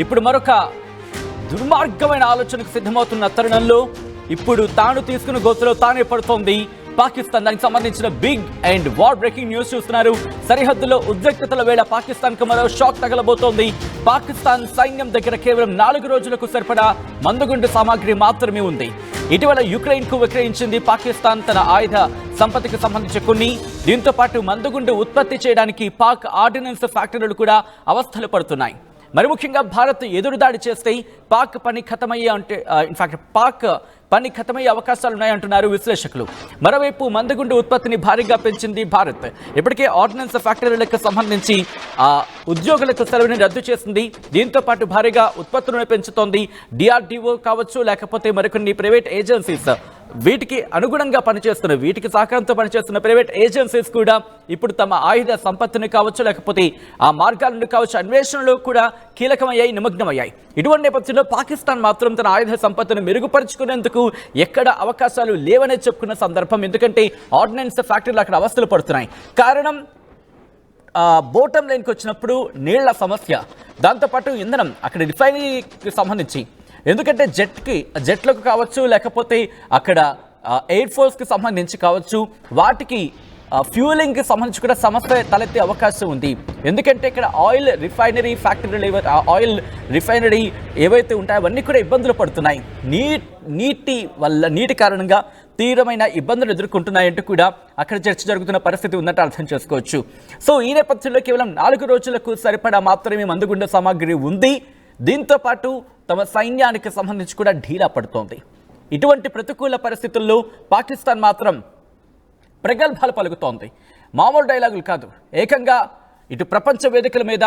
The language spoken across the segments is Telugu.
ఇప్పుడు మరొక దుర్మార్గమైన ఆలోచనకు సిద్ధమవుతున్న తరుణంలో ఇప్పుడు తాను తీసుకున్న గోతులో తానే పడుతోంది పాకిస్తాన్. దానికి సంబంధించిన big and war breaking news చూస్తున్నారు. సరిహద్దులో ఉద్రిక్తతల వేళ పాకిస్తాన్ కు మరో షాక్ తగలబోతోంది. పాకిస్తాన్ సైన్యం దగ్గర కేవలం 4 రోజులకు సరిపడా మందుగుండు సామాగ్రి మాత్రమే ఉంది. ఇటీవల యుక్రెయిన్ కు విక్రయించింది పాకిస్తాన్ తన ఆయుధ సంపత్తికి సంబంధించి కొన్ని. దీంతో పాటు మందుగుండు ఉత్పత్తి చేయడానికి పాక్ ఆర్డినెన్స్ ఫ్యాక్టరీలు కూడా అవస్థలు పడుతున్నాయి. మరి ముఖ్యంగా భారత్ ఎదురుదాడి చేస్తే పాక్ పని ఖతమయ్యే పాక్ పని ఖతమయ్యే అవకాశాలున్నాయంటున్నారు విశ్లేషకులు. మరోవైపు మందుగుండు ఉత్పత్తిని భారీగా పెంచింది భారత్. ఇప్పటికే ఆర్డినెన్స్ ఫ్యాక్టరీలకు సంబంధించి ఉద్యోగులకు సెలవుని రద్దు చేసింది. దీంతో పాటు భారీగా ఉత్పత్తులను పెంచుతోంది. డిఆర్డిఓ కావచ్చు, లేకపోతే మరికొన్ని ప్రైవేట్ ఏజెన్సీస్ వీటికి అనుగుణంగా పనిచేస్తున్న, వీటికి సహకారంతో పనిచేస్తున్న ప్రైవేట్ ఏజెన్సీస్ కూడా ఇప్పుడు తమ ఆయుధ సంపత్తిని కావచ్చు, లేకపోతే ఆ మార్గాలను కావచ్చు, అన్వేషణలో కూడా కీలకమయ్యాయి, నిమగ్నమయ్యాయి. ఇటువంటి నేపథ్యంలో పాకిస్తాన్ మాత్రం తన ఆయుధ సంపత్తిని మెరుగుపరుచుకునేందుకు ఎక్కడ అవకాశాలు లేవనే చెప్పుకున్న సందర్భం. ఎందుకంటే ఆర్డినెన్స్ ఫ్యాక్టరీలు అక్కడ అవస్థలు పడుతున్నాయి. కారణం బోటం లైన్కి వచ్చినప్పుడు నీళ్ల సమస్య, దాంతోపాటు ఇంధనం అక్కడ రిఫైనరీకి సంబంధించి, ఎందుకంటే జెట్లకు కావచ్చు, లేకపోతే అక్కడ ఎయిర్ ఫోర్స్కి సంబంధించి కావచ్చు, వాటికి ఫ్యూలింగ్కి సంబంధించి కూడా సమస్య తలెత్తే అవకాశం ఉంది. ఎందుకంటే ఇక్కడ ఆయిల్ రిఫైనరీ ఏవైతే ఉంటాయో అవన్నీ కూడా ఇబ్బందులు పడుతున్నాయి. నీటి కారణంగా తీవ్రమైన ఇబ్బందులు ఎదుర్కొంటున్నాయంటూ కూడా అక్కడ చర్చ జరుగుతున్న పరిస్థితి ఉన్నట్టు అర్థం చేసుకోవచ్చు. సో ఈ నేపథ్యంలో కేవలం 4 రోజులకు సరిపడా మాత్రమే మందుగుండు సామాగ్రి ఉంది. దీంతో పాటు తమ సైన్యానికి సంబంధించి కూడా ఢీలా పడుతోంది. ఇటువంటి ప్రతికూల పరిస్థితుల్లో పాకిస్తాన్ మాత్రం ప్రగల్భాలు పలుకుతోంది. మామూలు డైలాగులు కాదు, ఏకంగా ఇటు ప్రపంచ వేదికల మీద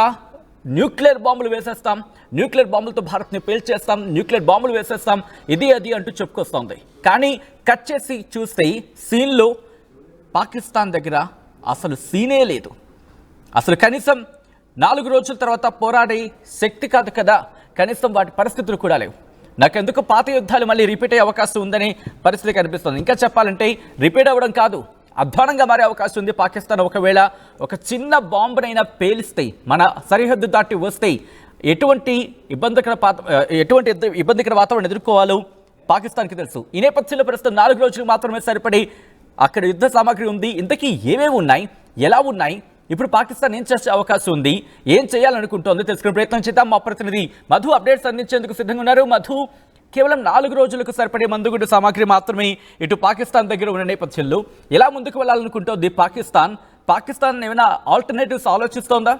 న్యూక్లియర్ బాంబులు వేసేస్తాం, న్యూక్లియర్ బాంబులతో భారత్ని పేల్చేస్తాం, న్యూక్లియర్ బాంబులు వేసేస్తాం, ఇది అది అంటూ చెప్పుకొస్తోంది. కానీ కట్ చేసి చూస్తే సీన్లో పాకిస్తాన్ దగ్గర అసలు సీనే లేదు. అసలు కనీసం 4 రోజుల తర్వాత పోరాడే శక్తి కాదు కదా, కనీసం వాటి పరిస్థితులు కూడా లేవు. నాకెందుకు పాత యుద్ధాలు మళ్ళీ రిపీట్ అయ్యే అవకాశం ఉందనే పరిస్థితి కనిపిస్తుంది. ఇంకా చెప్పాలంటే రిపీట్ అవ్వడం కాదు, అధ్వానంగా మారే అవకాశం ఉంది. పాకిస్తాన్ ఒకవేళ ఒక చిన్న బాంబునైనా పేలిస్తే, మన సరిహద్దు దాటి వస్తే ఎటువంటి ఇబ్బందికర వాతావరణం ఎదుర్కోవాలో పాకిస్తాన్కి తెలుసు. ఈ నేపథ్యంలో ప్రస్తుతం 4 రోజులు మాత్రమే సరిపడి అక్కడ యుద్ధ సామాగ్రి ఉంది. ఇంతకీ ఏమేమి ఉన్నాయి, ఎలా ఉన్నాయి, ఇప్పుడు పాకిస్తాన్ ఏం చేసే అవకాశం ఉంది, ఏం చేయాలనుకుంటోంది తెలుసుకునే ప్రయత్నం చేద్దాం. మా ప్రతినిధి మధు అప్డేట్స్ అందించేందుకు సిద్ధంగా ఉన్నారు. మధు, కేవలం 4 రోజులకు సరిపడే మందుగుండు సామాగ్రి మాత్రమే ఇటు పాకిస్తాన్ దగ్గర ఉన్న నేపథ్యంలో ఎలా ముందుకు వెళ్ళాలనుకుంటోంది పాకిస్తాన్ ఏమైనా ఆల్టర్నేటివ్స్ ఆలోచిస్తోందా?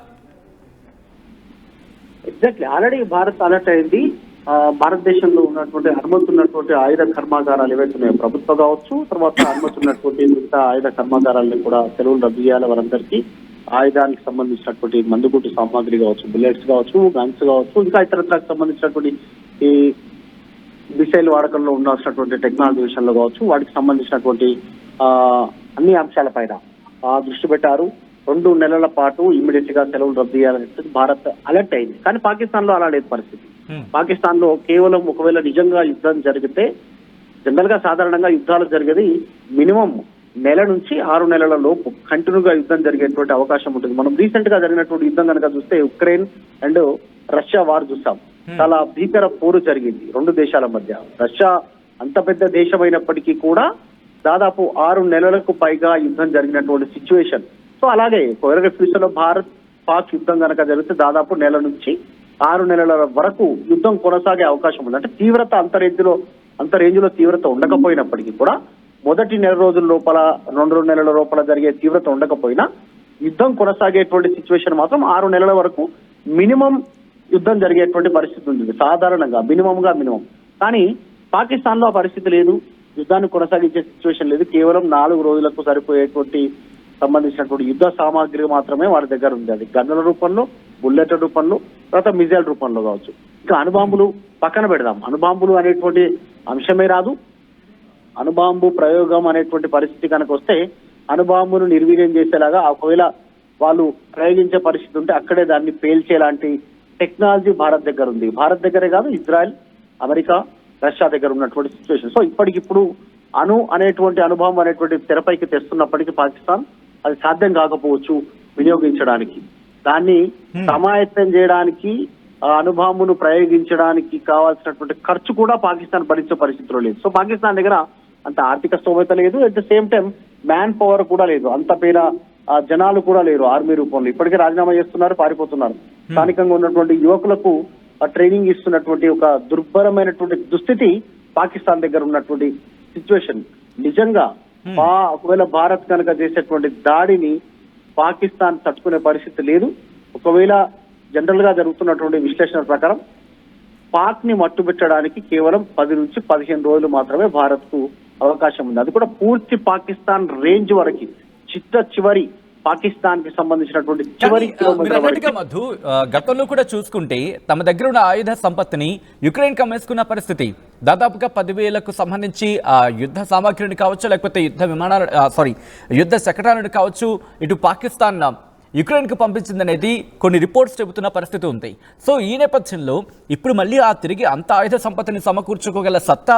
ఎగ్జాక్ట్లీ, ఆల్రెడీ భారత్ అలర్ట్ అయింది. భారతదేశంలో ఉన్నటువంటి అనుమతి ఉన్నటువంటి ఆయుధ కర్మాగారాలు ఏవైతే ఉన్నాయో, ప్రభుత్వం కావచ్చు, తర్వాత అనుమతి ఉన్నటువంటి మిగతా ఆయుధ కర్మాగారాలను కూడా సెలవులు రద్దు చేయాలి. వారందరికీ ఆయుధానికి సంబంధించినటువంటి మందుగుండు సామాగ్రి కావచ్చు, బుల్లెట్స్ కావచ్చు, గన్స్ కావచ్చు, ఇంకా ఇతరత్రకు సంబంధించినటువంటి ఈ మిసైల్ వాడకంలో ఉండాల్సినటువంటి టెక్నాలజీ విషయంలో కావచ్చు, వాటికి సంబంధించినటువంటి అన్ని అంశాలపైన దృష్టి పెట్టారు. 2 నెలల పాటు ఇమ్మీడియట్ గా సెలవులు రద్దు చేయాలని భారత్ అలర్ట్ అయింది. కానీ పాకిస్తాన్ లో అలా లేదు పరిస్థితి. పాకిస్తాన్ లో కేవలం ఒకవేళ నిజంగా యుద్ధం జరిగితే, జనరల్ గా సాధారణంగా యుద్ధాలు జరిగేది మినిమం 1 నెల నుంచి 6 నెలల లోపు కంటిన్యూగా యుద్ధం జరిగేటువంటి అవకాశం ఉంటుంది. మనం రీసెంట్ గా జరిగినటువంటి యుద్ధం కనుక చూస్తే ఉక్రెయిన్ అండ్ రష్యా వార్ చూసాం. చాలా భీకర పోరు జరిగింది 2 దేశాల మధ్య. రష్యా అంత పెద్ద దేశం అయినప్పటికీ కూడా దాదాపు 6 నెలలకు పైగా యుద్ధం జరిగినటువంటి సిచ్యువేషన్. సో అలాగే ఫ్యూచర్ లో భారత్ పాక్ యుద్ధం కనుక జరిగితే దాదాపు 1 నెల నుంచి 6 నెలల వరకు యుద్ధం కొనసాగే అవకాశం ఉంది. అంటే తీవ్రత అంత రేంజ్ లో తీవ్రత ఉండకపోయినప్పటికీ కూడా మొదటి 1 నెల రోజుల లోపల, 2 నెలల లోపల జరిగే తీవ్రత ఉండకపోయినా యుద్ధం కొనసాగేటువంటి సిచ్యువేషన్ మాత్రం 6 నెలల వరకు మినిమం యుద్ధం జరిగేటువంటి పరిస్థితి ఉంది సాధారణంగా, మినిమం. కానీ పాకిస్తాన్ లో ఆ పరిస్థితి లేదు, యుద్ధాన్ని కొనసాగించే సిచ్యువేషన్ లేదు. కేవలం 4 రోజులకు సరిపోయేటువంటి సంబంధించినటువంటి యుద్ధ సామాగ్రి మాత్రమే వారి దగ్గర ఉంది. అది గన్నుల రూపంలో, బుల్లెట్ రూపంలో, తర్వాత మిజైల్ రూపంలో కావచ్చు. ఇంకా అణుబాంబులు పక్కన పెడదాం, అణుబాంబులు అనేటువంటి అంశమే రాదు. అణుబాంబు ప్రయోగం అనేటువంటి పరిస్థితి కనుక వస్తే అణుబాంబును నిర్వీర్యం చేసేలాగా ఒకవేళ వాళ్ళు ప్రయోగించే పరిస్థితి ఉంటే అక్కడే దాన్ని పేల్చేలాంటి టెక్నాలజీ భారత్ దగ్గర ఉంది. భారత్ దగ్గరే కాదు, ఇజ్రాయెల్, అమెరికా, రష్యా దగ్గర ఉన్నటువంటి సిచ్యువేషన్. సో ఇప్పటికిప్పుడు అనేటువంటి అనుభవం అనేటువంటి తెరపైకి తెస్తున్నప్పటికీ పాకిస్తాన్ అది సాధ్యం కాకపోవచ్చు వినియోగించడానికి. దాన్ని సమాయత్తం చేయడానికి అణుబాంబును ప్రయోగించడానికి కావాల్సినటువంటి ఖర్చు కూడా పాకిస్తాన్ భరించే పరిస్థితిలో లేదు. సో పాకిస్తాన్ దగ్గర అంత ఆర్థిక స్తోమత లేదు, at the same time man power కూడా లేదు, అంత పేర జనాలు కూడా లేరు ఆర్మీ రూపంలో. ఇప్పటికే రాజీనామా చేస్తున్నారు, పారిపోతున్నారు. స్థానికంగా ఉన్నటువంటి యువకులకు ట్రైనింగ్ ఇస్తున్నటువంటి ఒక దుర్భరమైనటువంటి దుస్థితి పాకిస్తాన్ దగ్గర ఉన్నటువంటి సిచ్యువేషన్. నిజంగా ఒకవేళ భారత్ కనుక చేసేటువంటి దాడిని పాకిస్తాన్ తట్టుకునే పరిస్థితి లేదు. ఒకవేళ జనరల్ గా జరుగుతున్నటువంటి విశ్లేషణ ప్రకారం పాక్ ని మట్టుబెట్టడానికి కేవలం 10 నుంచి 15 రోజులు మాత్రమే భారత్ కు అవకాశం ఉంది. అది కూడా పూర్తి పాకిస్తాన్ రేంజ్ వరకు, చివరి పాకిస్తాన్ కి సంబంధించినటువంటి చివరి కిలోమీటర్. మధు, గతంలో కూడా చూసుకుంటే తమ దగ్గర ఉన్న ఆయుధ సంపత్తిని యుక్రెయిన్ కి అమ్మేసుకున్న పరిస్థితి. దాదాపుగా 10,000కు సంబంధించి యుద్ధ సామాగ్రిని కావచ్చు, లేకపోతే యుద్ధ శకటాలను కావచ్చు, ఇటు పాకిస్తాన్ యుక్రెయిన్కి పంపించిందనేది కొన్ని రిపోర్ట్స్ చెబుతున్న పరిస్థితి ఉంది. సో ఈ నేపథ్యంలో ఇప్పుడు మళ్ళీ తిరిగి అంత ఆయుధ సంపత్తిని సమకూర్చుకోగల సత్తా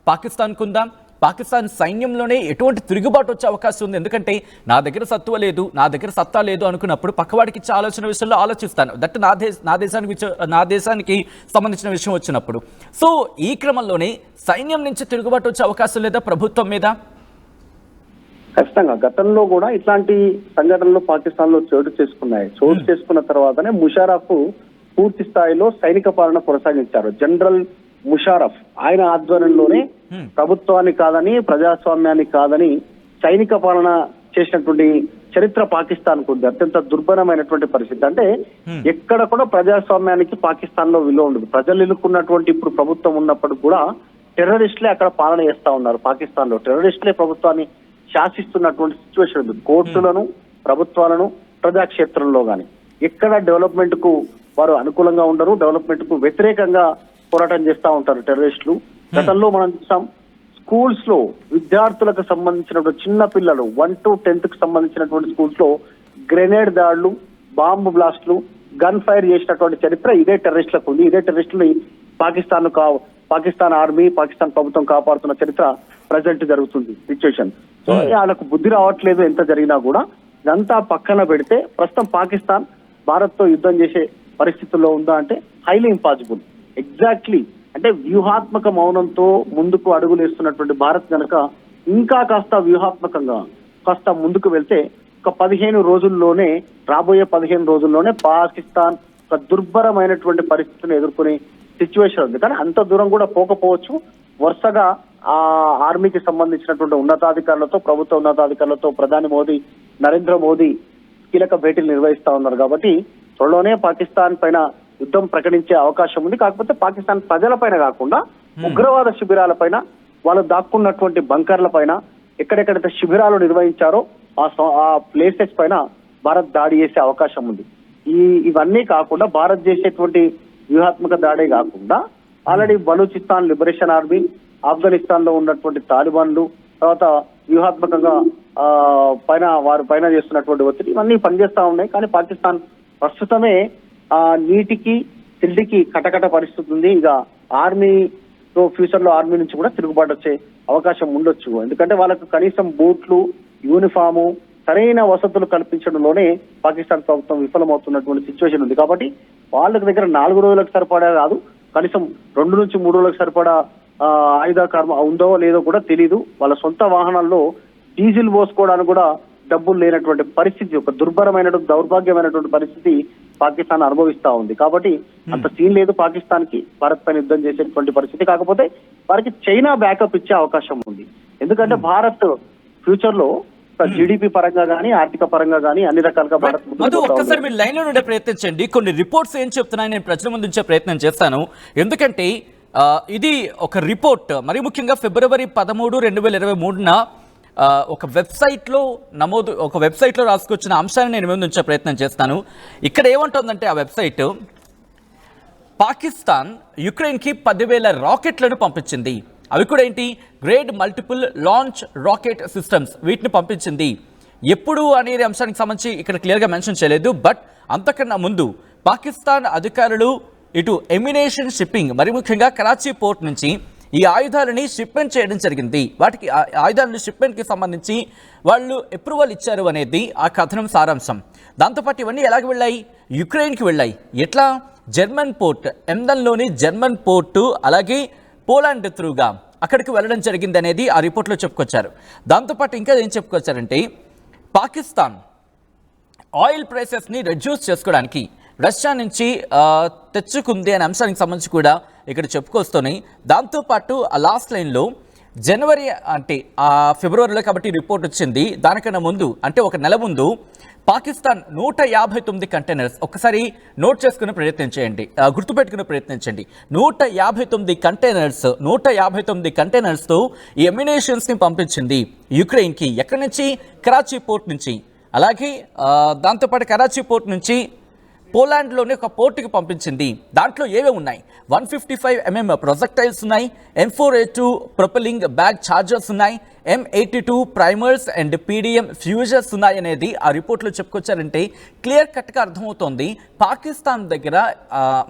పాకిస్తాన్కు ఉందా? పాకిస్తాన్ సైన్యంలోనే ఎటువంటి తిరుగుబాటు వచ్చే అవకాశం ఉంది? ఎందుకంటే నా దగ్గర సత్తువ లేదు, నా దగ్గర సత్తా లేదు అనుకున్నప్పుడు పక్కవాడికి ఇచ్చే ఆలోచన విషయంలో ఆలోచిస్తాను. దట్ నా దేశానికి సంబంధించిన విషయం వచ్చినప్పుడు. సో ఈ క్రమంలోనే సైన్యం నుంచి తిరుగుబాటు వచ్చే అవకాశం లేదా ప్రభుత్వం మీద? ఖచ్చితంగా గతంలో కూడా ఇట్లాంటి సంఘటనలు పాకిస్తాన్ లో చోటు చేసుకున్న తర్వాతనే ముషారఫ్ పూర్తి స్థాయిలో సైనిక పాలన కొనసాగించారు. జనరల్ ముషారఫ్ ఆయన ఆధ్వర్యంలోనే ప్రభుత్వాన్ని కాదని, ప్రజాస్వామ్యాన్ని కాదని సైనిక పాలన చేసినటువంటి చరిత్ర పాకిస్తాన్ కు ఉంది. అత్యంత దుర్భరమైనటువంటి పరిస్థితి. అంటే ఎక్కడ కూడా ప్రజాస్వామ్యానికి పాకిస్తాన్ లో విలువ ఉండదు. ప్రజలు ఎన్నుకున్నటువంటి ఇప్పుడు ప్రభుత్వం ఉన్నప్పుడు కూడా టెర్రరిస్టులే అక్కడ పాలన చేస్తా ఉన్నారు. పాకిస్తాన్ లో టెర్రరిస్టులే ప్రభుత్వాన్ని శాసిస్తున్నటువంటి సిచ్యువేషన్ ఉంది. కోర్టులను, ప్రభుత్వాలను, ప్రజాక్షేత్రంలో గాని ఎక్కడ డెవలప్మెంట్ కు వారు అనుకూలంగా ఉండరు, డెవలప్మెంట్ కు వ్యతిరేకంగా పోరాటం చేస్తా ఉంటారు టెర్రరిస్టులు. గతంలో మనం చూసాం స్కూల్స్ లో విద్యార్థులకు సంబంధించినటువంటి చిన్న పిల్లలు 1 to 10th కు సంబంధించినటువంటి స్కూల్స్ లో గ్రెనేడ్ దాడులు, బాంబు బ్లాస్టులు, గన్ ఫైర్ చేసినటువంటి చరిత్ర ఇదే టెర్రరిస్టులకు ఉంది. ఇదే టెర్రరిస్టులు పాకిస్తాన్ ఆర్మీ, పాకిస్తాన్ ప్రభుత్వం కాపాడుతున్న చరిత్ర ప్రజెంట్ జరుగుతుంది సిచ్యువేషన్. సో వాళ్ళకు బుద్ధి రావట్లేదు ఎంత జరిగినా కూడా. ఇదంతా పక్కన పెడితే ప్రస్తుతం పాకిస్తాన్ భారత్ తో యుద్ధం చేసే పరిస్థితుల్లో ఉందా అంటే హైలీ ఇంపాసిబుల్. ఎగ్జాక్ట్లీ అంటే వ్యూహాత్మక మౌనంతో ముందుకు అడుగులేస్తున్నటువంటి భారత్ కనుక ఇంకా కాస్త వ్యూహాత్మకంగా కాస్త ముందుకు వెళ్తే ఒక 15 రోజుల్లోనే, రాబోయే 15 రోజుల్లోనే పాకిస్తాన్ ఒక దుర్భరమైనటువంటి పరిస్థితిని ఎదుర్కొనే సిచ్యువేషన్ ఉంది. కానీ అంత దూరం కూడా పోకపోవచ్చు. వరుసగా ఆ ఆర్మీకి సంబంధించినటువంటి ఉన్నతాధికారులతో, ప్రభుత్వ ఉన్నతాధికారులతో ప్రధాని నరేంద్ర మోదీ కీలక భేటీలు నిర్వహిస్తా ఉన్నారు. కాబట్టి త్వరలోనే పాకిస్తాన్ పైన యుద్ధం ప్రకటించే అవకాశం ఉంది. కాకపోతే పాకిస్తాన్ ప్రజల పైన కాకుండా ఉగ్రవాద శిబిరాల పైన, వాళ్ళు దాక్కున్నటువంటి బంకర్ల పైన, ఎక్కడెక్కడైతే శిబిరాలు నిర్వహించారో ఆ ప్లేసెస్ పైన భారత్ దాడి చేసే అవకాశం ఉంది. ఇవన్నీ కాకుండా భారత్ చేసేటువంటి వ్యూహాత్మక దాడే కాకుండా already Balochistan liberation army, Afghanistan లో ఉన్నటువంటి తాలిబాన్లు, తర్వాత వ్యూహాత్మకంగా వారి పైన చేస్తున్నటువంటి ఒత్తిడి ఇవన్నీ పనిచేస్తా ఉన్నాయి. కానీ పాకిస్తాన్ ప్రస్తుతమే నీటికి తిండికి కటకట పరిస్థితి ఉంది. ఇక ఆర్మీతో ఫ్యూచర్ లో ఆర్మీ నుంచి కూడా తిరుగుబాటు వచ్చే అవకాశం ఉండొచ్చు. ఎందుకంటే వాళ్ళకు కనీసం బూట్లు, యూనిఫాము, సరైన వసతులు కల్పించడంలోనే పాకిస్తాన్ ప్రభుత్వం విఫలమవుతున్నటువంటి సిచ్యువేషన్ ఉంది. కాబట్టి వాళ్ళ దగ్గర 4 రోజులకు సరిపడా కాదు, కనీసం 2 నుంచి 3 రోజులకు సరిపడా ఆయుధ కర్మ ఉందో లేదో కూడా తెలీదు. వాళ్ళ సొంత వాహనాల్లో డీజిల్ పోసుకోవడానికి కూడా డబ్బులు లేనటువంటి పరిస్థితి, ఒక దౌర్భాగ్యమైనటువంటి పరిస్థితి పాకిస్తాన్ అనుభవిస్తా ఉంది. కాబట్టి అంత సీన్ లేదు పాకిస్తాన్ కి భారత్ పైన యుద్ధం చేసేటువంటి పరిస్థితి. కాకపోతే వారికి చైనా బ్యాకప్ ఇచ్చే అవకాశం ఉంది. ఎందుకంటే భారత్ ఫ్యూచర్ లో జీడిపి పరంగా గానీ, ఆర్థిక పరంగా గానీ అన్ని రకాలుగా భారత్. ఒక్కసారి మీరు లైన్ లో ఉండే ప్రయత్నించండి. కొన్ని రిపోర్ట్స్ ఏం చెప్తున్నాయని నేను ప్రజల ముందు ఉంచే ప్రయత్నం చేస్తాను. ఎందుకంటే ఇది ఒక రిపోర్ట్, మరి ముఖ్యంగా ఫిబ్రవరి 13, 2023న ఒక వెబ్సైట్లో రాసుకొచ్చిన అంశాన్ని నేను ముందు ఉంచే ప్రయత్నం చేస్తాను. ఇక్కడ ఏమంటుందంటే ఆ వెబ్సైట్, పాకిస్తాన్ యుక్రెయిన్కి 10,000 రాకెట్లను పంపించింది. అవి కూడా ఏంటి, grade multiple launch rocket systems, వీటిని పంపించింది. ఎప్పుడు అనేది అంశానికి సంబంధించి ఇక్కడ క్లియర్గా మెన్షన్ చేయలేదు. బట్ అంతకన్నా ముందు పాకిస్తాన్ అధికారులు ఇటు ఎమినేషన్ షిప్పింగ్, మరి ముఖ్యంగా కరాచీ పోర్ట్ నుంచి ఈ ఆయుధాలని షిప్మెంట్ చేయడం జరిగింది. వాటికి ఆయుధాలను షిప్మెంట్కి సంబంధించి వాళ్ళు అప్రూవల్ ఇచ్చారు అనేది ఆ కథనం సారాంశం. దాంతోపాటు ఇవన్నీ ఎలాగ వెళ్ళాయి, యుక్రెయిన్కి వెళ్ళాయి. ఎట్లా, జర్మన్ పోర్ట్, ఎందన్లోని జర్మన్ పోర్టు, అలాగే పోలాండ్ త్రూగా అక్కడికి వెళ్ళడం జరిగింది అనేది ఆ రిపోర్ట్లో చెప్పుకొచ్చారు. దాంతోపాటు ఇంకా ఏం చెప్పుకొచ్చారంటే పాకిస్తాన్ ఆయిల్ ప్రైసెస్ని రెడ్యూస్ చేసుకోవడానికి రష్యా నుంచి తెచ్చుకుంది అనే అంశానికి సంబంధించి కూడా ఇక్కడ చెప్పుకొస్తున్నాయి. దాంతోపాటు ఆ లాస్ట్ లైన్లో జనవరి అంటే ఫిబ్రవరిలో కాబట్టి రిపోర్ట్ వచ్చింది, దానికన్నా ముందు అంటే ఒక నెల ముందు పాకిస్తాన్ 159 కంటైనర్స్, ఒక్కసారి నోట్ చేసుకునే ప్రయత్నం చేయండి, గుర్తుపెట్టుకునే ప్రయత్నించండి. 159 కంటైనర్స్తో ఈ ఎమ్యునేషన్స్ని పంపించింది యుక్రెయిన్కి. ఎక్కడి నుంచి? కరాచీ పోర్ట్ నుంచి. అలాగే దాంతోపాటు కరాచీ పోర్ట్ నుంచి పోలాండ్లోని ఒక పోర్టుకి పంపించింది. దాంట్లో ఏవే ఉన్నాయి? 155 mm ప్రొజెక్టైల్స్ ఉన్నాయి, M4A2 ప్రొపెలింగ్ బ్యాగ్ ఛార్జర్స్ ఉన్నాయి, M82 ప్రైమర్స్ అండ్ PDM ఫ్యూజర్స్ ఉన్నాయి అనేది ఆ రిపోర్ట్లో చెప్పుకొచ్చారంటే క్లియర్ కట్గా అర్థమవుతోంది పాకిస్తాన్ దగ్గర.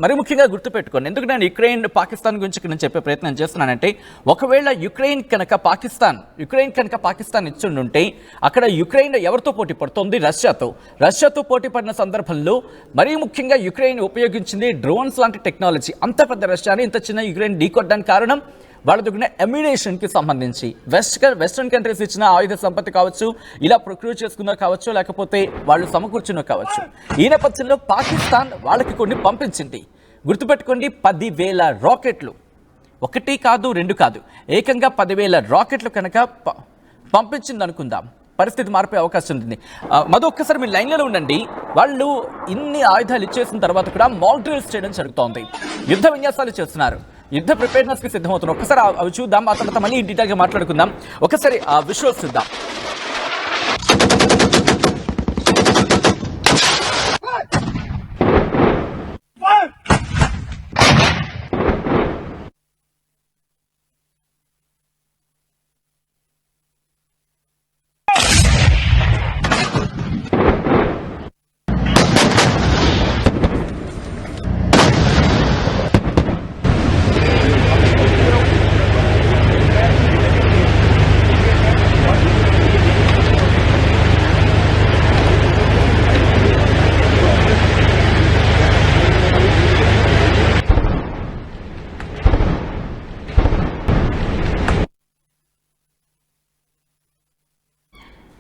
మరి ముఖ్యంగా గుర్తుపెట్టుకోండి, ఎందుకు నేను యుక్రెయిన్ పాకిస్తాన్ గురించి ఇక్కడ నేను చెప్పే ప్రయత్నం చేస్తున్నానంటే, ఒకవేళ యుక్రెయిన్ కనుక పాకిస్తాన్ ఇచ్చిండుంటే అక్కడ యుక్రెయిన్ ఎవరితో పోటీ పడుతోంది? రష్యాతో పోటీ పడిన సందర్భంలో మరీ ముఖ్యంగా యుక్రెయిన్ ఉపయోగించింది డ్రోన్స్ లాంటి టెక్నాలజీ. అంత పెద్ద రష్యాని ఇంత చిన్న యుక్రెయిన్ ఢీకొట్టడానికి కారణం వాళ్ళ దగ్గర ఎమ్యునేషన్కి సంబంధించి వెస్ట్రన్ కంట్రీస్ ఇచ్చిన ఆయుధ సంపత్తి కావచ్చు, ఇలా ప్రొక్యూర్ చేసుకున్నా కావచ్చు, లేకపోతే వాళ్ళు సమకూర్చున్నా కావచ్చు. ఈ నేపథ్యంలో పాకిస్తాన్ వాళ్ళకి కొన్ని పంపించింది. గుర్తుపెట్టుకోండి, 10,000 రాకెట్లు, 1 కాదు 2 కాదు, ఏకంగా 10,000 రాకెట్లు కనుక పంపించింది అనుకుందాం, పరిస్థితి మారిపోయే అవకాశం ఉంటుంది. మధు, ఒక్కసారి మీరు లైన్లో ఉండండి. వాళ్ళు ఇన్ని ఆయుధాలు ఇచ్చేసిన తర్వాత కూడా మాక్ డ్రిల్స్ చేయడం జరుగుతోంది, యుద్ధ విన్యాసాలు చేస్తున్నారు, యుద్ధ ప్రిపేర్నెస్కి సిద్ధమవుతున్నారు. ఒక్కసారి అవి చూద్దాం, ఆ తర్వాత మళ్ళీ డీటెయిల్గా మాట్లాడుకుందాం. ఒకసారి ఆ విజువల్స్ చూద్దాం.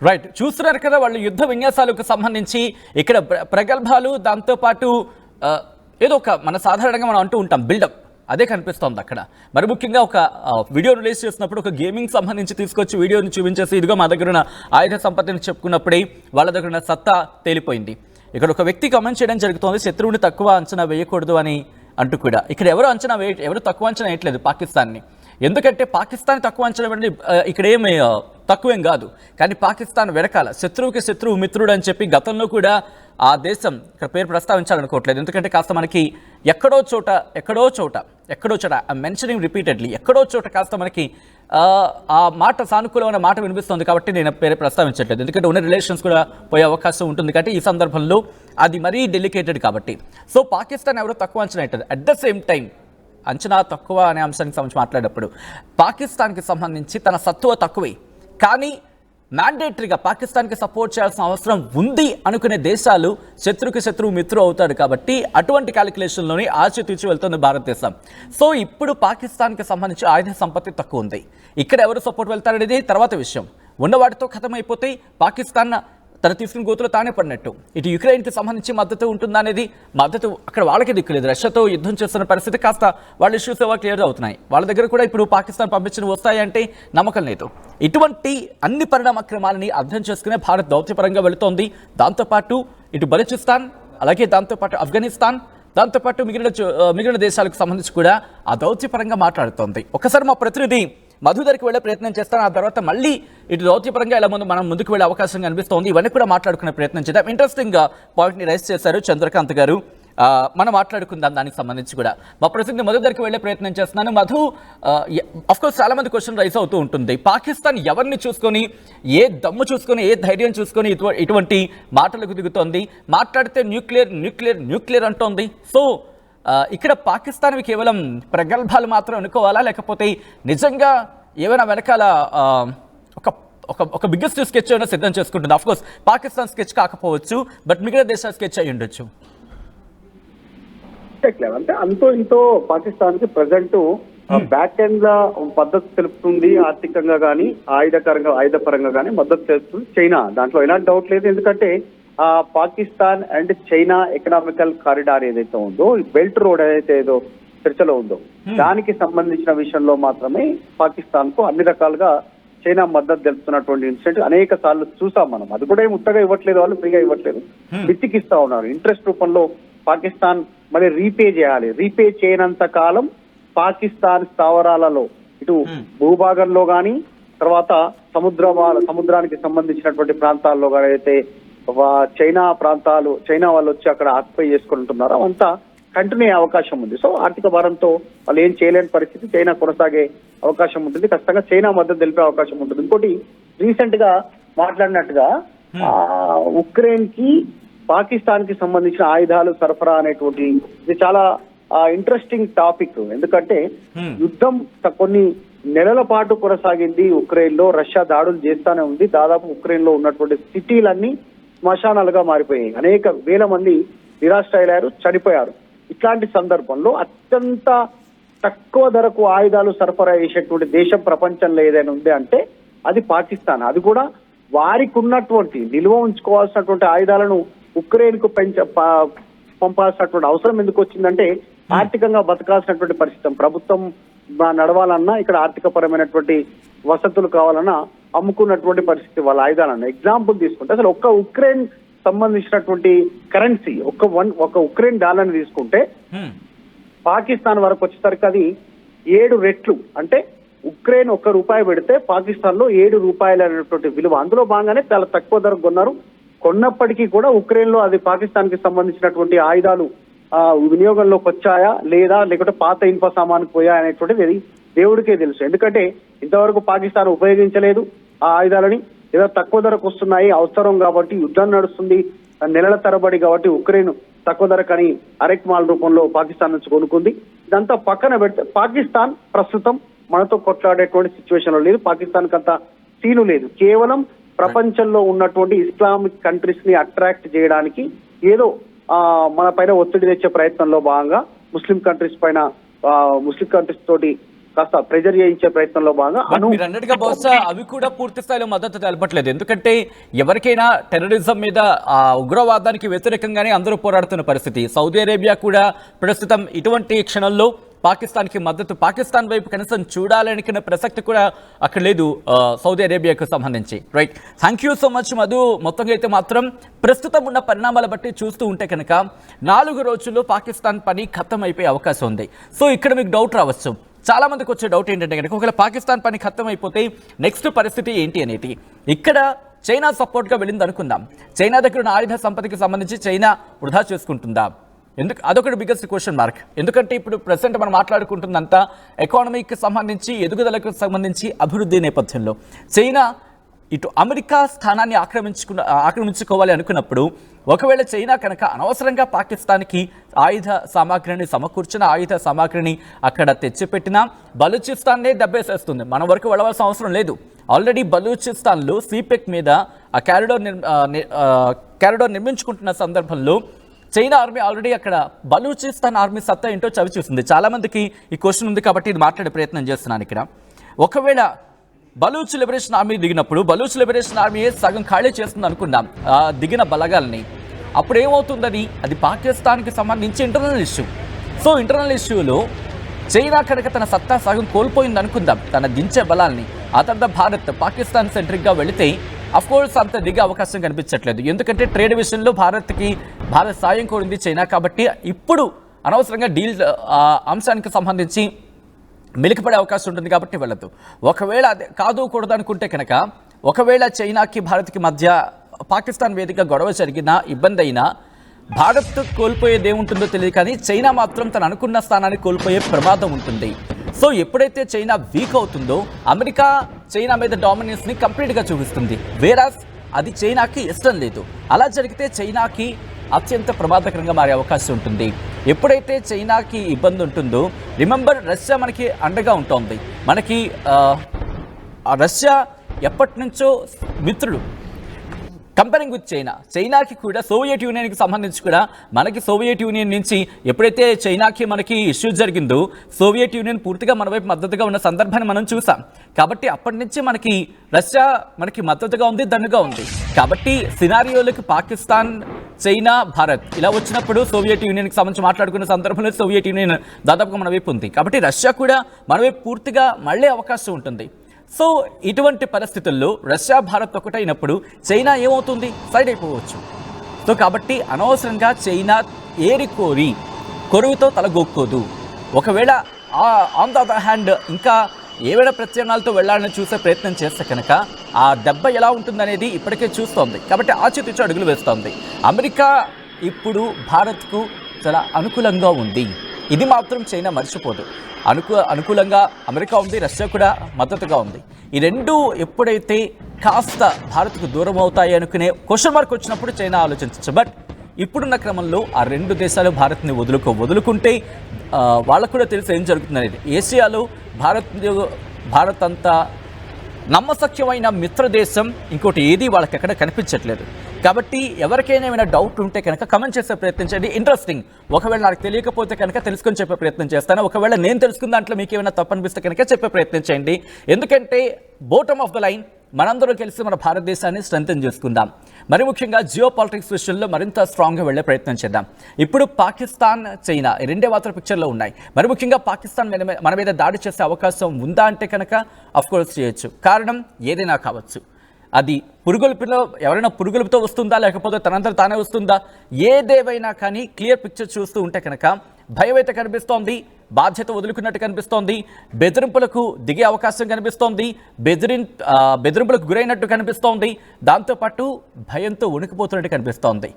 రైట్, చూస్తున్నారు కదా వాళ్ళు యుద్ధ విన్యాసాలకు సంబంధించి ఇక్కడ ప్రగల్భాలు, దాంతోపాటు ఏదో ఒక మన సాధారణంగా మనం అంటూ ఉంటాం బిల్డప్, అదే కనిపిస్తోంది అక్కడ. మరి ముఖ్యంగా ఒక వీడియో రిలీజ్ చేసినప్పుడు ఒక గేమింగ్ సంబంధించి తీసుకొచ్చి వీడియోని చూపించేసి ఇదిగో మా దగ్గర ఉన్న ఆయుధ సంపత్తిని చెప్పుకున్నప్పుడే వాళ్ళ దగ్గర ఉన్న సత్తా తేలిపోయింది. ఇక్కడ ఒక వ్యక్తి కమెంట్ చేయడం జరుగుతోంది, శత్రువుని తక్కువ అంచనా వేయకూడదు అని అంటూ కూడా. ఇక్కడ ఎవరు తక్కువ అంచనా వేయట్లేదు పాకిస్తాన్ని, ఎందుకంటే పాకిస్తాన్ తక్కువ అంచనా వేయండి ఇక్కడ ఏమి తక్కువేం కాదు. కానీ పాకిస్తాన్ వెనకాల శత్రువుకి శత్రువు మిత్రుడు అని చెప్పి గతంలో కూడా ఆ దేశం ఇక్కడ పేరు ప్రస్తావించాలనుకోవట్లేదు, ఎందుకంటే కాస్త మనకి ఎక్కడో చోట మెన్షనింగ్ రిపీటెడ్లీ ఎక్కడో చోట కాస్త మనకి ఆ మాట సానుకూలమైన మాట వినిపిస్తుంది కాబట్టి నేను పేరు ప్రస్తావించట్లేదు, ఎందుకంటే ఉన్న రిలేషన్స్ కూడా పోయే అవకాశం ఉంటుంది కాబట్టి ఈ సందర్భంలో అది మరీ డెలికేటెడ్ కాబట్టి. సో పాకిస్తాన్ ఎవరో తక్కువ అంచనా అవుతుంది. అట్ ద సేమ్ టైం అంచనా తక్కువ అనే అంశానికి సంబంధించి మాట్లాడేటప్పుడు పాకిస్తాన్కి సంబంధించి తన సత్తువ తక్కువే, కానీ మ్యాండేటరీగా పాకిస్తాన్కి సపోర్ట్ చేయాల్సిన అవసరం ఉంది అనుకునే దేశాలు శత్రువుకి శత్రువు మిత్రుడు అవుతాడు కాబట్టి అటువంటి క్యాలిక్యులేషన్లోని ఆచితూచి వెళ్తుంది భారతదేశం. సో ఇప్పుడు పాకిస్తాన్కి సంబంధించి ఆయుధ సంపత్తి తక్కువ ఉంది, ఇక్కడ ఎవరు సపోర్ట్ వెళ్తారనేది తర్వాత విషయం. ఉన్నవాటితో ఖతమైపోతే పాకిస్తాన్ తను తీసుకుని గోతులో తానే పడినట్టు. ఇటు యుక్రెయిన్కి సంబంధించి మద్దతు ఉంటుందా అనేది మద్దతు అక్కడ వాళ్ళకి దిక్కులేదు. రష్యాతో యుద్ధం చేస్తున్న పరిస్థితి కాస్త వాళ్ళ ఇష్యూస్ ఏవో క్లియర్ అవుతున్నాయి, వాళ్ళ దగ్గర కూడా ఇప్పుడు పాకిస్తాన్ పంపించిన వస్తాయంటే నమ్మకం లేదు. ఇటువంటి అన్ని పరిణామక్రమాలని అర్థం చేసుకునే భారత్ దౌత్యపరంగా వెళుతోంది. దాంతోపాటు ఇటు బలూచిస్తాన్, అలాగే దాంతోపాటు ఆఫ్ఘనిస్తాన్, దాంతోపాటు మిగిలిన దేశాలకు సంబంధించి కూడా ఆ దౌత్యపరంగా మాట్లాడుతోంది. ఒకసారి మా ప్రతినిధి మధు దగ్గరికి వెళ్ళే ప్రయత్నం చేస్తాను, ఆ తర్వాత మళ్ళీ ఇటు దౌత్యపరంగా ఎలా మనం ముందుకు వెళ్ళే అవకాశం కనిపిస్తోంది. ఇవన్నీ కూడా మాట్లాడుకునే ప్రయత్నం చేద్దాం. ఇంట్రెస్టింగ్ పాయింట్ని రైజ్ చేశారు చంద్రకాంత్ గారు, మనం మాట్లాడుకుందాం దానికి సంబంధించి కూడా. మా ప్రతినిధి మధు దగ్గరికి వెళ్ళే ప్రయత్నం చేస్తున్నాను. మధు, అఫ్కోర్స్ చాలా మంది క్వశ్చన్ రైజ్ అవుతూ ఉంటుంది, పాకిస్తాన్ ఎవరిని చూసుకొని, ఏ దమ్ము చూసుకొని, ఏ ధైర్యం చూసుకొని ఇటువంటి మాటలకు దిగుతోంది? మాట్లాడితే న్యూక్లియర్ అంటోంది. సో ఇక్కడ పాకిస్తాన్వి కేవలం ప్రగల్భాలు మాత్రం అనుకోవాలా, లేకపోతే నిజంగా ఏమైనా వెనకాల ఒక బిగ్గెస్ట్ స్కెచ్ అయినా సిద్ధం చేసుకుంటుంది? ఆఫ్కోర్స్ పాకిస్తాన్ స్కెచ్ కాకపోవచ్చు, బట్ మిగతా దేశాల స్కెచ్ అయి ఉండొచ్చు. ఎగ్జాక్ట్లీ అంటే అంతో ఇంతో పాకిస్తాన్ కి ప్రజెంట్ బ్యాక్ ఎండ్ లా మద్దతు తెలుపుతుంది, ఆర్థికంగా కానీ ఆయుధపరంగా కానీ మద్దతు తెలుపుతుంది చైనా. దాంట్లో ఎలాంటి డౌట్ లేదు. ఎందుకంటే Pakistan and China economical corridor ఏదైతే ఉందో, బెల్ట్ రోడ్ ఏదైతే ఏదో చర్చలో ఉందో దానికి సంబంధించిన విషయంలో మాత్రమే పాకిస్తాన్ కు అన్ని రకాలుగా చైనా మద్దతు తెలుపుతున్నటువంటి ఇన్సిడెంట్ అనేక సార్లు చూసాం మనం. అది కూడా ఏమి ఉత్తగా ఇవ్వట్లేదు, వాళ్ళు ఫ్రీగా ఇవ్వట్లేదు, బిత్తికిస్తా ఉన్నారు. ఇంట్రెస్ట్ రూపంలో పాకిస్తాన్ మరి రీపే చేయాలి. రీపే చేయనంత కాలం పాకిస్తాన్ స్థావరాలలో ఇటు భూభాగంలో కానీ తర్వాత సముద్రానికి సంబంధించినటువంటి ప్రాంతాల్లో కానీ అయితే చైనా వాళ్ళు వచ్చి అక్కడ ఆక్యుపై చేసుకుంటున్నారో అవంతా కంటిన్యూ అయ్యే అవకాశం ఉంది. సో ఆర్థిక భారంతో వాళ్ళు ఏం చేయలేని పరిస్థితి, చైనా కొనసాగే అవకాశం ఉంటుంది. ఖచ్చితంగా చైనా మద్దతు తెలిపే అవకాశం ఉంటుంది. ఇంకోటి రీసెంట్ గా మాట్లాడినట్టుగా ఉక్రెయిన్ కి పాకిస్తాన్ కి సంబంధించిన ఆయుధాలు సరఫరా అనేటువంటి ఇది చాలా ఇంట్రెస్టింగ్ టాపిక్. ఎందుకంటే యుద్ధం కొన్ని నెలల పాటు కొనసాగింది ఉక్రెయిన్ లో. రష్యా దాడులు చేస్తానే ఉంది. దాదాపు ఉక్రెయిన్ లో ఉన్నటువంటి సిటీలన్నీ శ్మశానాలుగా మారిపోయాయి. అనేక వేల మంది నిరాశ్రయులయ్యారు, చనిపోయారు. ఇట్లాంటి సందర్భంలో అత్యంత తక్కువ ధరకు ఆయుధాలు సరఫరా చేసేటువంటి దేశం ప్రపంచంలో ఏదైనా ఉంది అంటే అది పాకిస్తాన్. అది కూడా వారికి ఉన్నటువంటి నిల్వ ఉంచుకోవాల్సినటువంటి ఆయుధాలను ఉక్రెయిన్ కు పంపాల్సినటువంటి అవసరం ఎందుకు వచ్చిందంటే ఆర్థికంగా బతకాల్సినటువంటి పరిస్థితి. ప్రభుత్వం నడవాలన్నా, ఇక్కడ ఆర్థిక పరమైనటువంటి వసతులు కావాలన్నా అమ్ముకున్నటువంటి పరిస్థితి వాళ్ళ ఆయుధాలన్నా. ఎగ్జాంపుల్ తీసుకుంటే అసలు ఒక్క ఉక్రెయిన్ సంబంధించినటువంటి కరెన్సీ ఒక ఉక్రెయిన్ డాలర్ని తీసుకుంటే పాకిస్తాన్ వరకు వచ్చేసరికి అది 7 రెట్లు. అంటే ఉక్రెయిన్ ₹1 పెడితే పాకిస్తాన్ లో ₹7 అనేటువంటి విలువ. అందులో భాగంగానే చాలా తక్కువ ధరకు కొన్నారు. కొన్నప్పటికీ కూడా ఉక్రెయిన్ లో అది పాకిస్తాన్ కి సంబంధించినటువంటి ఆయుధాలు వినియోగంలోకి వచ్చాయా లేదా, లేకుంటే పాత ఇనుప సామానికి పోయా అనేటువంటిది దేవుడికే తెలుసు. ఎందుకంటే ఇంతవరకు పాకిస్తాన్ ఉపయోగించలేదు ఆ ఆయుధాలని. ఏదో తక్కువ ధరకు వస్తున్నాయి, అవసరం కాబట్టి, యుద్ధం నడుస్తుంది నెలల తరబడి కాబట్టి ఉక్రెయిన్ తక్కువ ధరకని అరెక్ మాల్ రూపంలో పాకిస్తాన్ నుంచి కొనుక్కుంది. ఇదంతా పక్కన పెడితే పాకిస్తాన్ ప్రస్తుతం మనతో కొట్లాడేటువంటి సిచ్యువేషన్ లో లేదు. పాకిస్తాన్ కంత సీను లేదు. కేవలం ప్రపంచంలో ఉన్నటువంటి ఇస్లామిక్ కంట్రీస్ ని అట్రాక్ట్ చేయడానికి ఏదో మన పైన ఒత్తిడి తెచ్చే ప్రయత్నంలో భాగంగా ముస్లిం కంట్రీస్ తోటి కాస్త ప్రెజర్ చేయించే ప్రయత్నంలో భాగంగా మీరు అన్నట్టుగా బహుశా అవి కూడా పూర్తి స్థాయిలో మద్దతు తెలపట్లేదు. ఎందుకంటే ఎవరికైనా టెర్రరిజం మీద ఉగ్రవాదానికి వ్యతిరేకంగానే అందరూ పోరాడుతున్న పరిస్థితి. సౌదీ అరేబియా కూడా ప్రస్తుతం ఇటువంటి క్షణంలో పాకిస్తాన్కి మద్దతు, పాకిస్తాన్ వైపు కనీసం చూడాలనుకున్న ప్రసక్తి కూడా అక్కడ లేదు సౌదీ అరేబియాకు సంబంధించి. Right, thank you so much Madhu. మొత్తంగా అయితే మాత్రం ప్రస్తుతం ఉన్న పరిణామాల బట్టి చూస్తూ ఉంటే కనుక 4 రోజుల్లో పాకిస్తాన్ పని ఖతం అయిపోయే అవకాశం ఉంది. సో ఇక్కడ మీకు డౌట్ రావచ్చు, చాలా మందికి వచ్చే డౌట్ ఏంటంటే కనుక ఒకవేళ పాకిస్తాన్ పని ఖతం అయిపోతే నెక్స్ట్ పరిస్థితి ఏంటి అనేది. ఇక్కడ చైనా సపోర్ట్గా వెళ్ళింది అనుకుందాం. చైనా దగ్గర ఉన్న ఆయుధ సంపదకి సంబంధించి చైనా వృధా చేసుకుంటుందా? అదొకటి బిగ్గెస్ట్ క్వశ్చన్ మార్క్. ఎందుకంటే ఇప్పుడు ప్రెసెంట్ మనం మాట్లాడుకుంటుందంతా ఎకానమీకి సంబంధించి, ఎదుగుదలకు సంబంధించి, అభివృద్ధి నేపథ్యంలో చైనా ఇటు అమెరికా స్థానాన్ని ఆక్రమించుకోవాలి అనుకున్నప్పుడు ఒకవేళ చైనా కనుక అనవసరంగా పాకిస్తాన్కి ఆయుధ సామాగ్రిని సమకూర్చిన ఆయుధ సామాగ్రిని అక్కడ తెచ్చిపెట్టినా బలూచిస్తాన్నే దెబ్బేసేస్తుంది. మన వరకు వెళ్ళవలసిన అవసరం లేదు. ఆల్రెడీ బలూచిస్తాన్లో సిపెక్ మీద ఆ క్యారిడోర్ నిర్మించుకుంటున్న సందర్భంలో చైనా ఆర్మీ ఆల్రెడీ అక్కడ బలూచిస్తాన్ ఆర్మీ సత్తా ఏంటో చవి చూసింది. చాలామందికి ఈ క్వశ్చన్ ఉంది కాబట్టి ఇది మాట్లాడే ప్రయత్నం చేస్తున్నాను ఇక్కడ. ఒకవేళ బలూచ్ లిబరేషన్ ఆర్మీ దిగినప్పుడు బలూచ్ లిబరేషన్ ఆర్మీ సగం ఖాళీ చేస్తుంది అనుకుందాం దిగిన బలగాల్ని. అప్పుడు ఏమవుతుందని అది పాకిస్తాన్కి సంబంధించి ఇంటర్నల్ ఇష్యూ. సో ఇంటర్నల్ ఇష్యూలో చైనా కనుక తన సత్తా సగం కోల్పోయింది అనుకుందాం, తన దించే బలాల్ని. ఆ తర్వాత భారత్ పాకిస్తాన్ సెంట్రిక్గా వెళితే అఫ్కోర్స్ అంత దిగే అవకాశం కనిపించట్లేదు. ఎందుకంటే ట్రేడ్ విషయంలో భారత్ సాయం కోరింది చైనా. కాబట్టి ఇప్పుడు అనవసరంగా డీల్ అంశానికి సంబంధించి మెలికపడే అవకాశం ఉంటుంది కాబట్టి వెళ్ళదు. ఒకవేళ అది కూడదు అనుకుంటే కనుక ఒకవేళ చైనాకి భారత్కి మధ్య పాకిస్తాన్ వేదిక గొడవ జరిగినా ఇబ్బంది అయినా భారత్ కోల్పోయేది ఏముంటుందో తెలియదు, కానీ చైనా మాత్రం తను అనుకున్న స్థానాన్ని కోల్పోయే ప్రమాదం ఉంటుంది. సో ఎప్పుడైతే చైనా వీక్ అవుతుందో అమెరికా చైనా మీద డామినెన్స్ని కంప్లీట్గా చూపిస్తుంది. వేరాస్ అది చైనాకి ఇష్టం లేదు. అలా జరిగితే చైనాకి అత్యంత ప్రమాదకరంగా మారే అవకాశం ఉంటుంది. ఎప్పుడైతే చైనాకి ఇబ్బంది ఉంటుందో, రిమెంబర్ రష్యా మనకి అండగా ఉంటుంది. మనకి రష్యా ఎప్పటి నుంచో మిత్రుడు. కంపేరింగ్ విత్ చైనాకి కూడా సోవియట్ యూనియన్కి సంబంధించి కూడా మనకి సోవియట్ యూనియన్ నుంచి ఎప్పుడైతే చైనాకి మనకి ఇష్యూ జరిగిందో సోవియట్ యూనియన్ పూర్తిగా మన వైపు మద్దతుగా ఉన్న సందర్భాన్ని మనం చూసాం. కాబట్టి అప్పటి నుంచి మనకి రష్యా మనకి మద్దతుగా ఉంది, దన్నుగా ఉంది. కాబట్టి సినారియోలకు పాకిస్తాన్, చైనా, భారత్ ఇలా వచ్చినప్పుడు సోవియట్ యూనియన్కి సంబంధించి మాట్లాడుకున్న సందర్భంలో సోవియట్ యూనియన్ దాదాపుగా మన వైపు ఉంది. కాబట్టి రష్యా కూడా మన వైపు పూర్తిగా మళ్ళీ అవకాశం ఉంటుంది. సో ఇటువంటి పరిస్థితుల్లో రష్యా, భారత్ ఒకటైనప్పుడు చైనా ఏమవుతుంది? సైడ్ అయిపోవచ్చు. సో కాబట్టి అనవసరంగా చైనా ఏరికోరి కొరువుతో తలగొక్కోదు. ఒకవేళ ఆన్ ద అదర్ హ్యాండ్ ఇంకా ఏవైనా ప్రత్యామ్నాయాలతో వెళ్ళాలని చూసే ప్రయత్నం చేస్తే కనుక ఆ దెబ్బ ఎలా ఉంటుందనేది ఇప్పటికే చూస్తోంది. కాబట్టి ఆచితూచి అడుగులు వేస్తోంది. అమెరికా ఇప్పుడు భారత్కు చాలా అనుకూలంగా ఉంది. ఇది మాత్రం చైనా మర్చిపోదు. అనుకూలంగా అమెరికా ఉంది, రష్యా కూడా మద్దతుగా ఉంది. ఈ రెండు ఎప్పుడైతే కాస్త భారత్కు దూరం అవుతాయి అనుకునే క్వశ్చన్ మార్క్ వచ్చినప్పుడు చైనా ఆలోచించవచ్చు. బట్ ఇప్పుడున్న క్రమంలో ఆ రెండు దేశాలు భారత్ని వదులుకుంటే వాళ్ళకు కూడా తెలిసి ఏం జరుగుతుందనేది. ఏషియాలో భారత్ అంతా నమ్మశక్యమైన మిత్ర దేశం ఇంకోటి ఏది వాళ్ళకి ఎక్కడ కనిపించట్లేదు. కాబట్టి ఎవరికైనా ఏమైనా డౌట్ ఉంటే కనుక కమెంట్ చేసే ప్రయత్నం చేయండి. ఇంట్రెస్టింగ్. ఒకవేళ నాకు తెలియకపోతే కనుక తెలుసుకొని చెప్పే ప్రయత్నం చేస్తాను. ఒకవేళ నేను తెలుసుకున్న దాంట్లో మీకు ఏమైనా తప్పు అనిపిస్తే కనుక చెప్పే ప్రయత్నం చేయండి. ఎందుకంటే బాటమ్ ఆఫ్ ద లైన్ మనందరూ కలిసి మన భారతదేశాన్ని స్ట్రెంథెన్ చేసుకుందాం. మరి ముఖ్యంగా జియో పాలిటిక్స్ విషయంలో మరింత స్ట్రాంగ్గా వెళ్లే ప్రయత్నం చేద్దాం. ఇప్పుడు పాకిస్తాన్, చైనా ఈ రెండే మాత్రం పిక్చర్లో ఉన్నాయి. మరి ముఖ్యంగా పాకిస్తాన్ మన మీద దాడి చేసే అవకాశం ఉందా అంటే కనుక అఫ్కోర్స్ చేయొచ్చు. కారణం ఏదైనా కావచ్చు. అది పురుగొల్పులో ఎవరైనా పురుగొల్పుతో వస్తుందా, లేకపోతే తనంతట తానే వస్తుందా, ఏదేవైనా కానీ క్లియర్ పిక్చర్ చూస్తూ ఉంటే కనుక భయం అయితే కనిపిస్తోంది, బాధ్యత వదులుకున్నట్టు కనిపిస్తోంది, బెదిరింపులకు దిగే అవకాశం కనిపిస్తోంది, బెదిరింపులకు గురైనట్టు కనిపిస్తోంది, దాంతోపాటు భయంతో వణికిపోతున్నట్టు కనిపిస్తోంది.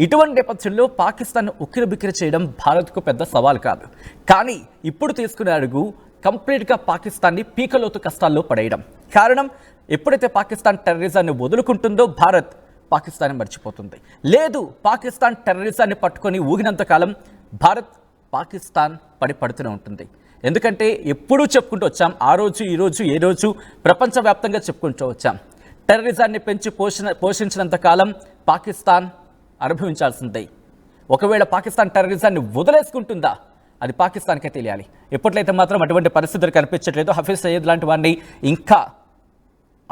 ఇటువంటి నేపథ్యంలో పాకిస్తాన్ ఉక్కిరిబిక్కిరి చేయడం భారత్కు పెద్ద సవాల్ కాదు. కానీ ఇప్పుడు తీసుకునే అడుగు కంప్లీట్గా పాకిస్తాన్ని పీకలోతు కష్టాల్లో పడేయడం. కారణం ఎప్పుడైతే పాకిస్తాన్ టెర్రరిజాన్ని వదులుకుంటుందో భారత్ పాకిస్తాన్ని మర్చిపోతుంది. లేదు, పాకిస్తాన్ టెర్రరిజాన్ని పట్టుకొని ఊగినంతకాలం భారత్ పాకిస్తాన్ పడుతూనే ఉంటుంది. ఎందుకంటే ఎప్పుడూ చెప్పుకుంటూ వచ్చాం, ఆ రోజు ఈ రోజు ఏ రోజు ప్రపంచవ్యాప్తంగా చెప్పుకుంటూ వచ్చాం, టెర్రరిజాన్ని పెంచి పోషించినంతకాలం పాకిస్తాన్ అనుభవించాల్సిందే. ఒకవేళ పాకిస్తాన్ టెర్రరిజాన్ని వదిలేసుకుంటుందా అది పాకిస్తాన్కే తెలియాలి. ఎప్పట్లయితే మాత్రం అటువంటి పరిస్థితులు కనిపించట్లేదు. హఫీజ్ సయ్యద్ లాంటి వాడిని, ఇంకా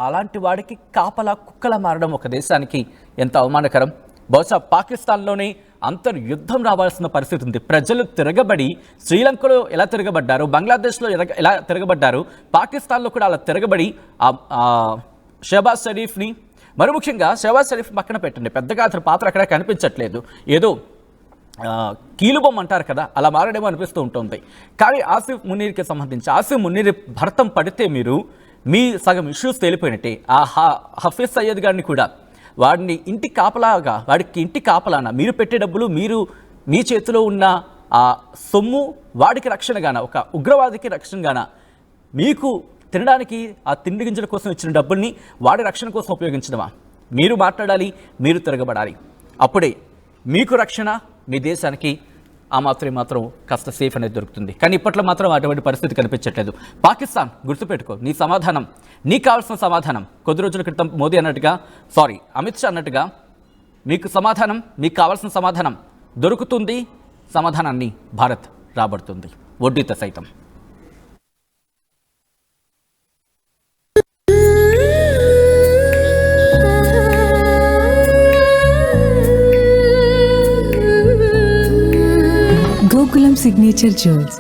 అలాంటి వాడికి కాపలా కుక్కలా మారడం ఒక దేశానికి ఎంత అవమానకరం. బహుశా పాకిస్తాన్లోనే అంతర్యుద్ధం రావాల్సిన పరిస్థితి ఉంది. ప్రజలు తిరగబడి శ్రీలంకలో ఎలా తిరగబడ్డారు, బంగ్లాదేశ్లో ఎలా తిరగబడ్డారు, పాకిస్తాన్లో కూడా అలా తిరగబడి షహబాజ్ షరీఫ్ని, మరి ముఖ్యంగా షహబాజ్ షరీఫ్ పక్కన పెట్టండి, పెద్దగా అతని పాత్ర అక్కడ కనిపించట్లేదు. ఏదో కీలుబొమ్మ అంటారు కదా, అలా మారడేమో అనిపిస్తూ ఉంటుంది. కానీ ఆసిఫ్ మునీర్కి సంబంధించి ఆసిఫ్ మునీర్ భర్తం పడితే మీ సగం ఇష్యూస్ తేలిపోయినట్టే. ఆ హఫీజ్ సయ్యద్ గారిని కూడా వాడికి ఇంటి కాపలాన మీరు పెట్టే డబ్బులు, మీ చేతిలో ఉన్న ఆ సొమ్ము వాడికి రక్షణగాన, ఒక ఉగ్రవాదికి రక్షణగాన, మీకు తినడానికి ఆ తిండి గింజల కోసం ఇచ్చిన డబ్బుల్ని వాడి రక్షణ కోసం ఉపయోగించడమా? మీరు మాట్లాడాలి, మీరు తిరగబడాలి. అప్పుడే మీకు రక్షణ, మీ దేశానికి ఆ మాత్రం కాస్త సేఫ్ అనేది దొరుకుతుంది. కానీ ఇప్పట్లో మాత్రం అటువంటి పరిస్థితి కనిపించట్లేదు. పాకిస్తాన్ గుర్తుపెట్టుకో, నీ సమాధానం, నీకు కావాల్సిన సమాధానం కొద్ది రోజుల క్రితం అమిత్ షా అన్నట్టుగా మీకు కావాల్సిన సమాధానం దొరుకుతుంది. సమాధానాన్ని భారత్ రాబడుతుంది, వడ్డీతో సైతం. Gokulam Signature Jewels,